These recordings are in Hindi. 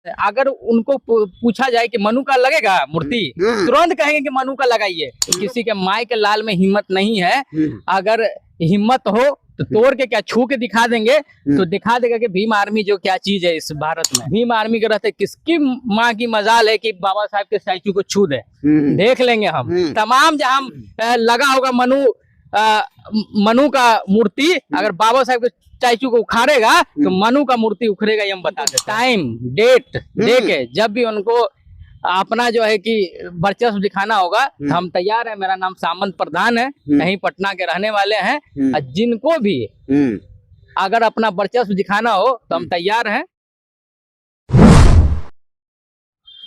अगर उनको पूछा जाए कि मनु का लगेगा मूर्ति, तुरंत कहेंगे कि मनु का लगाइए। किसी के माई के लाल में हिम्मत नहीं है। अगर हिम्मत हो तो तोड़ के क्या छू के दिखा देंगे, तो दिखा देगा कि भीम आर्मी जो क्या चीज है इस भारत में। भीम आर्मी के रहते किसकी माँ की मजाल है कि बाबा साहब के स्टैचू को छू दे। देख लेंगे हम तमाम जहां लगा होगा मनु का मूर्ति, अगर बाबा साहब के स्टैचू को उखाड़ेगा तो मनु का मूर्ति उखड़ेगा, ये हम बता दें। टाइम डेट देके जब भी उनको अपना जो है कि वर्चस्व दिखाना होगा तो हम तैयार हैं। मेरा नाम सामंत प्रधान है, यहीं पटना के रहने वाले हैं। जिनको भी अगर अपना वर्चस्व दिखाना हो तो हम तैयार हैं।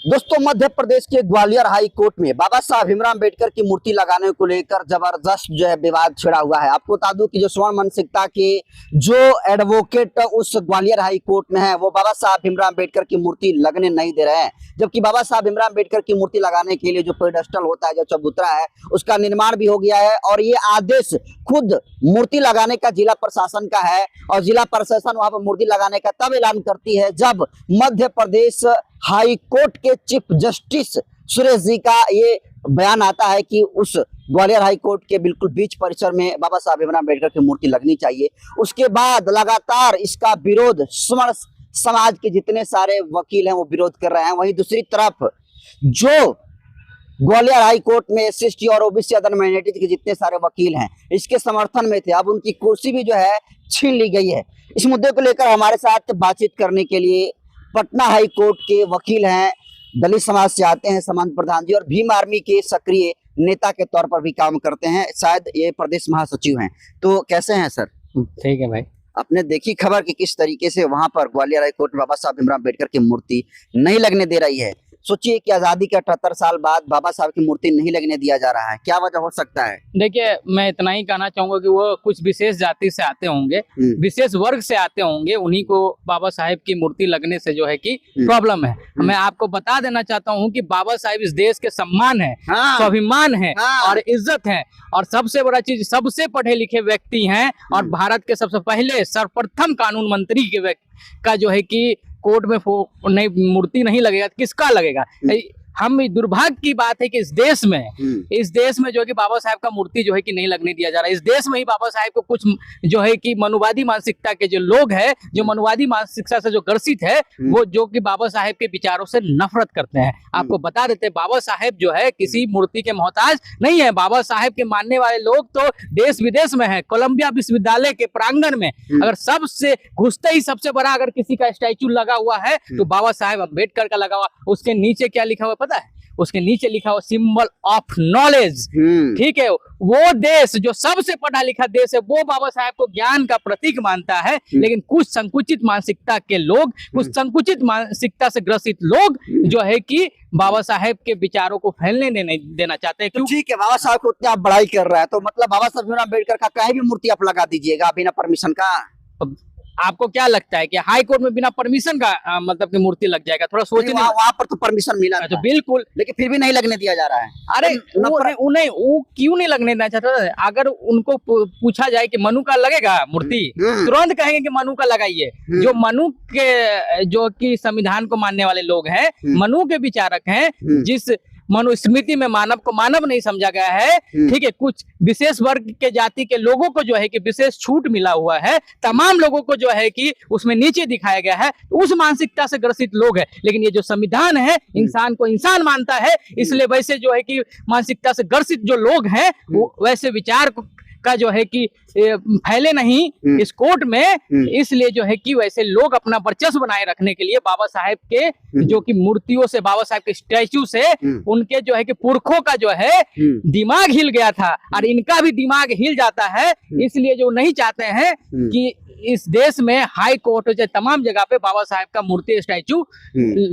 दोस्तों, मध्य प्रदेश के ग्वालियर हाई कोर्ट में बाबा साहब भीमराव अम्बेडकर की मूर्ति लगाने को लेकर जबरदस्त जो है विवाद छिड़ा हुआ है। आपको बता दूं कि जो स्वर्ण मानसिकता के जो एडवोकेट उस ग्वालियर हाई कोर्ट में है, वो बाबा साहब भीमराव अम्बेडकर की मूर्ति लगने नहीं दे रहे हैं। जबकि बाबा साहब भीमराव अम्बेडकर की मूर्ति लगाने के लिए जो पेडेस्टल होता है, जो चबूतरा है, उसका निर्माण भी हो गया है और ये आदेश खुद मूर्ति लगाने का जिला प्रशासन का है। और जिला प्रशासन वहां पर मूर्ति लगाने का तब ऐलान करती है जब मध्य प्रदेश हाई कोर्ट के चीफ जस्टिस सुरेश जी का ये बयान आता है कि उस ग्वालियर हाई कोर्ट के बिल्कुल बीच परिसर में बाबा साहब भीमराव अम्बेडकर की मूर्ति लगनी चाहिए। उसके बाद लगातार इसका विरोध स्वर्ण समाज के जितने सारे वकील हैं वो विरोध कर रहे हैं। वहीं दूसरी तरफ जो ग्वालियर हाई कोर्ट में SC/ST और OBC अदर माइनॉरिटी के जितने सारे वकील हैं इसके समर्थन में थे। अब उनकी कुर्सी भी जो है छीन ली गई है। इस मुद्दे को लेकर हमारे साथ बातचीत करने के लिए पटना हाई कोर्ट के वकील हैं, दलित समाज से आते हैं सामंत प्रधान जी, और भीम आर्मी के सक्रिय नेता के तौर पर भी काम करते हैं, शायद ये प्रदेश महासचिव हैं। तो कैसे हैं सर? ठीक है भाई। आपने देखी खबर कि किस तरीके से वहां पर ग्वालियर हाई कोर्ट में बाबा साहब भीमराव अम्बेडकर की मूर्ति नहीं लगने दे रही है। सोचिए कि आजादी के 78 साल बाद बाबा साहब की मूर्ति नहीं लगने दिया जा रहा है, क्या वजह हो सकता है? देखिए, मैं इतना ही कहना चाहूंगा कि वो कुछ विशेष जाति से आते होंगे, विशेष वर्ग से आते होंगे, उन्हीं को बाबा साहब की मूर्ति लगने से जो है कि प्रॉब्लम है। मैं आपको बता देना चाहता हूं कि बाबा साहब इस देश के सम्मान है, स्वाभिमान है और इज्जत है, और सबसे बड़ा चीज सबसे पढ़े लिखे व्यक्ति हैं, और भारत के सबसे पहले सर्वप्रथम कानून मंत्री के का जो है कि कोर्ट में नहीं मूर्ति नहीं लगेगा, किसका लगेगा? हम दुर्भाग्य की बात है कि इस देश में जो है कि बाबा साहब का मूर्ति जो है कि नहीं लगने दिया जा रहा है। इस देश में ही बाबा साहब को कुछ जो है कि मनुवादी मानसिकता के जो लोग हैं, जो मनुवादी मानसिकता से जो ग्रसित है, वो जो कि बाबा साहब के विचारों से नफरत करते हैं। आपको बता देते हैं, बाबा साहब जो है किसी मूर्ति के मोहताज नहीं है। बाबा साहब के मानने वाले लोग तो देश विदेश में है। कोलंबिया विश्वविद्यालय के प्रांगण में अगर सबसे घुसते ही सबसे बड़ा अगर किसी का स्टैचू लगा हुआ है तो बाबा साहब अम्बेडकर का लगा हुआ। उसके नीचे क्या लिखा हुआ पता है? उसके नीचे लिखा हुआ सिंबल ऑफ नॉलेज। ठीक है, वो देश जो सबसे पढ़ा लिखा देश है, वो बाबा साहब को ज्ञान का प्रतीक मानता है। लेकिन कुछ संकुचित मानसिकता के लोग, कुछ संकुचित मानसिकता से ग्रसित लोग जो है कि बाबा साहब के विचारों को फैलने नहीं देना चाहते हैं। तो ठीक है, बाबा साहब को उतनी आप बड़ाई कर रहे हैं, तो मतलब बाबा साहब भीमराव अम्बेडकर का कहीं भी मूर्ति आप लगा दीजिएगा बिना परमिशन का? आपको क्या लगता है कि हाई कोर्ट में बिना परमिशन का मतलब की मूर्ति लग जाएगा? थोड़ा सोचने। वहाँ पर तो परमिशन मिला था। तो बिल्कुल, लेकिन फिर भी नहीं लगने दिया जा रहा है। अरे वो क्यों नहीं लगने देना चाहता? अगर उनको पूछा जाए कि मनु का लगेगा मूर्ति, तुरंत कहेंगे कि मनु का लगाइए। जो मनु के जो कि संविधान को मानने वाले लोग हैं, मनु के विचारक हैं, जिस मनुस्मृति में मानव को मानव नहीं समझा गया है। ठीक है, कुछ विशेष वर्ग के जाति के लोगों को जो है कि विशेष छूट मिला हुआ है, तमाम लोगों को जो है कि उसमें नीचे दिखाया गया है। उस मानसिकता से ग्रसित लोग हैं। लेकिन ये जो संविधान है इंसान को इंसान मानता है, इसलिए वैसे जो है कि मानसिकता से ग्रसित जो लोग हैं वो वैसे विचार का जो है कि फैले नहीं इस कोर्ट में। इसलिए जो है कि वैसे लोग अपना वर्चस्व बनाए रखने के लिए बाबा साहब के जो कि मूर्तियों से, बाबा साहब के स्टैचू से उनके जो है कि पुरखों का जो है दिमाग हिल गया था, और इनका भी दिमाग हिल जाता है। इसलिए जो नहीं चाहते हैं कि इस देश में हाई कोर्ट हो, तमाम जगह पे बाबा साहब का मूर्ति स्टैचू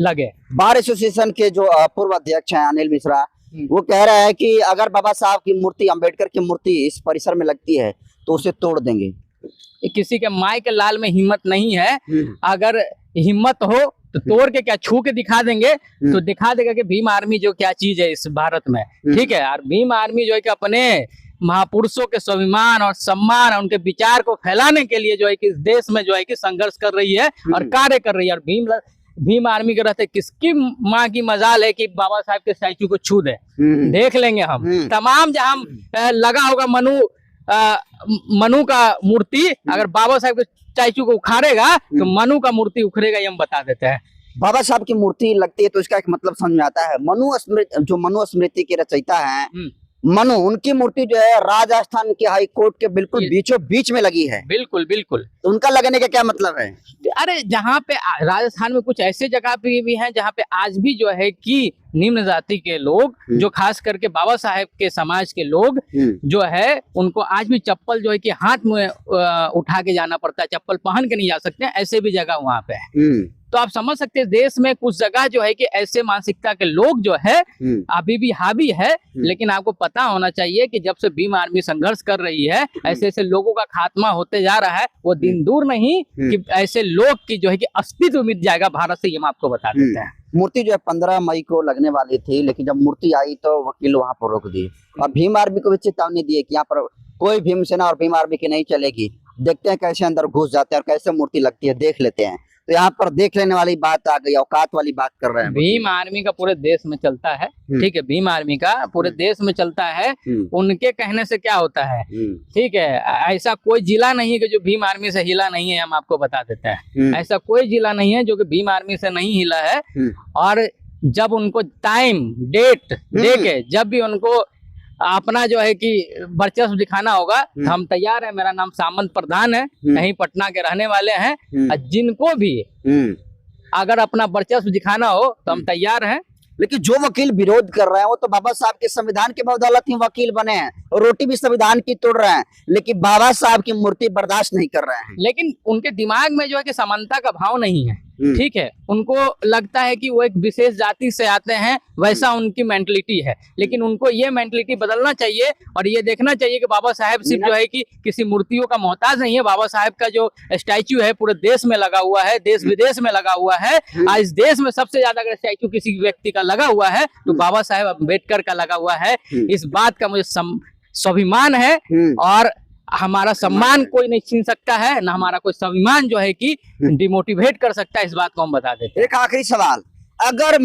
लगे। बार एसोसिएशन के जो पूर्व अध्यक्ष हैं अनिल मिश्रा, वो कह रहे हैं कि अगर बाबा साहब की मूर्ति, अम्बेडकर की मूर्ति इस परिसर में लगती है तो उसे तोड़ देंगे। किसी के माई के लाल में हिम्मत नहीं है। अगर हिम्मत हो तो तोड़ के क्या छू के दिखा देंगे, तो दिखा देगा कि भीम आर्मी जो क्या चीज है इस भारत में। ठीक है, और भीम आर्मी जो है कि अपने महापुरुषों के स्वाभिमान और सम्मान और उनके विचार को फैलाने के लिए जो है कि इस देश में जो है कि संघर्ष कर रही है और कार्य कर रही है। और भीम आर्मी के रहते किसकी माँ की मजाल है कि बाबा साहब के स्टैचू को छू दे। देख लेंगे हम तमाम जहाँ लगा होगा मनु का मूर्ति, अगर बाबा साहब के स्टैचू को उखाड़ेगा तो मनु का मूर्ति उखड़ेगा, ये हम बता देते हैं। बाबा साहब की मूर्ति लगती है तो इसका एक मतलब समझ में आता है। मनु स्मृति के रचयिता है मनु, उनकी मूर्ति जो है राजस्थान के हाई कोर्ट के बिल्कुल बीचों बीच में लगी है। बिल्कुल बिल्कुल। तो उनका लगने का क्या मतलब है? अरे जहाँ पे राजस्थान में कुछ ऐसे जगह पे भी हैं जहाँ पे आज भी जो है कि निम्न जाति के लोग, जो खास करके बाबा साहेब के समाज के लोग जो है, उनको आज भी चप्पल जो है कि हाथ में उठा के जाना पड़ता है, चप्पल पहन के नहीं जा सकते, ऐसे भी जगह वहाँ पे है। तो आप समझ सकते हैं देश में कुछ जगह जो है कि ऐसे मानसिकता के लोग जो है अभी भी हावी है। लेकिन आपको पता होना चाहिए कि जब से भीम आर्मी संघर्ष कर रही है, ऐसे ऐसे लोगों का खात्मा होते जा रहा है। वो दिन दूर नहीं कि ऐसे लोग की जो है कि अस्तित्व मिट जाएगा भारत से, ये हम आपको बता देते हैं। मूर्ति जो है 15 मई को लगने वाली थी, लेकिन जब मूर्ति आई तो वकील वहां पर रोक दिए और भीम आर्मी को भी चेतावनी दी कि यहाँ पर कोई भीमसेना और भीम आर्मी की नहीं चलेगी। देखते हैं कैसे अंदर घुस जाते हैं और कैसे मूर्ति लगती है, देख लेते हैं। तो यहाँ पर देख लेने वाली बात आ गई, औकात वाली बात कर रहे हैं। भीम आर्मी का पूरे देश में चलता है, ठीक है, भीम आर्मी का पूरे देश में चलता है। उनके कहने से क्या होता है, ठीक है, ऐसा कोई जिला नहीं है कि जो भीम आर्मी से हिला नहीं है, हम आपको बता देते हैं। ऐसा कोई जिला नहीं है जो कि भीम आर्मी से नहीं हिला है। और जब उनको टाइम डेट देके, जब भी उनको अपना जो है कि वर्चस्व दिखाना होगा, हम तैयार है। मेरा नाम सामंत प्रधान है, यहीं पटना के रहने वाले हैं। और जिनको भी अगर अपना वर्चस्व दिखाना हो तो हम तैयार हैं। लेकिन जो वकील विरोध कर रहे हैं वो तो बाबा साहब के संविधान के बदौलत ही वकील बने हैं और रोटी भी संविधान की तोड़ रहे हैं, लेकिन बाबा साहब की मूर्ति बर्दाश्त नहीं कर रहे हैं। लेकिन उनके दिमाग में जो है कि समानता का भाव नहीं है, ठीक है। उनको लगता है कि वो एक विशेष जाति से आते हैं, वैसा उनकी मेंटलिटी है। लेकिन उनको ये मेंटलिटी बदलना चाहिए और ये देखना चाहिए कि बाबा साहब सिर्फ जो है कि किसी मूर्तियों का मोहताज नहीं है। बाबा साहब का जो स्टैचू है पूरे देश में लगा हुआ है, देश विदेश में लगा हुआ है। आज इस देश में सबसे ज्यादा अगर स्टैचू किसी व्यक्ति का लगा हुआ है तो बाबा साहब अम्बेडकर का लगा हुआ है। इस बात का मुझे स्वाभिमान है और हमारा सम्मान कोई नहीं छीन सकता है, ना हमारा कोई स्वाभिमान जो है कि डिमोटिवेट कर सकता है। इस बात को हम बता देते हैं। एक आखिरी सवाल, अगर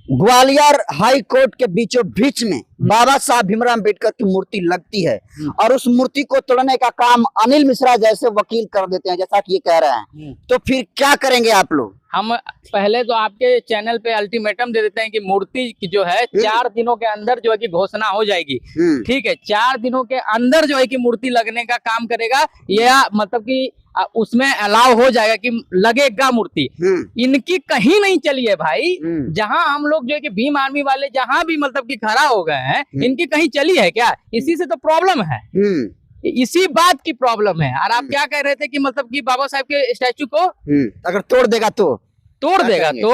ग्वालियर हाई कोर्ट के बीचों बीच में बाबा साहब भीमराव अम्बेडकर की मूर्ति लगती है और उस मूर्ति को तोड़ने का काम अनिल मिश्रा जैसे वकील कर देते हैं, जैसा कि ये कह रहे हैं, तो फिर क्या करेंगे आप लोग? हम पहले तो आपके चैनल पे अल्टीमेटम दे देते हैं कि मूर्ति की जो है 4 दिनों के अंदर जो है कि घोषणा हो जाएगी, ठीक है। 4 दिनों के अंदर जो है कि मूर्ति लगने का काम करेगा, या मतलब कि उसमें अलाउ हो जाएगा कि लगेगा मूर्ति। इनकी कहीं नहीं चली है भाई। जहां हम लोग जो है कि भीम आर्मी वाले जहां भी मतलब कि खड़ा हो गए हैं, इनकी कहीं चली है क्या? इसी से तो प्रॉब्लम है, इसी बात की प्रॉब्लम है। और आप क्या कह रहे थे कि मतलब कि बाबा साहब के स्टैचू को अगर तोड़ देगा तो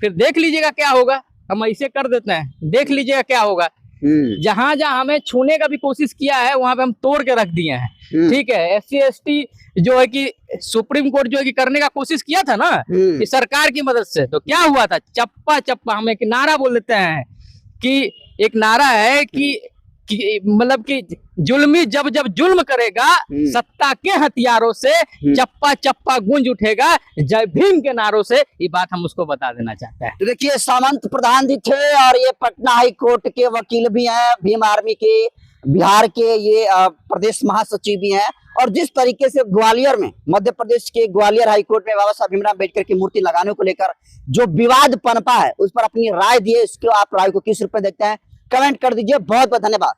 फिर देख लीजिएगा क्या होगा। हम ऐसे कर देते हैं, देख लीजिएगा क्या होगा। जहां जहां हमें छूने का भी कोशिश किया है वहां पे हम तोड़ के रख दिए हैं, ठीक है। SC ST जो है कि सुप्रीम कोर्ट जो है कि करने का कोशिश किया था ना कि सरकार की मदद से, तो क्या हुआ था? चप्पा चप्पा हम एक नारा बोल देते हैं कि एक नारा है कि मतलब कि जुल्मी जब जब जुल्म करेगा सत्ता के हथियारों से, चप्पा चप्पा गूंज उठेगा जय भीम के नारों से। ये बात हम उसको बता देना चाहते हैं। तो देखिए, सामंत प्रधान जी थे और ये पटना हाई कोर्ट के वकील भी हैं, भीम आर्मी के बिहार के ये प्रदेश महासचिव भी हैं। और जिस तरीके से ग्वालियर में, मध्य प्रदेश के ग्वालियर हाई कोर्ट में बाबा साहब भीमराव अम्बेडकर की मूर्ति लगाने को लेकर जो विवाद पनपा है, उस पर अपनी राय दिए। इसको आप राय को किस रूप में देखते हैं, कमेंट कर दीजिए। बहुत बहुत धन्यवाद।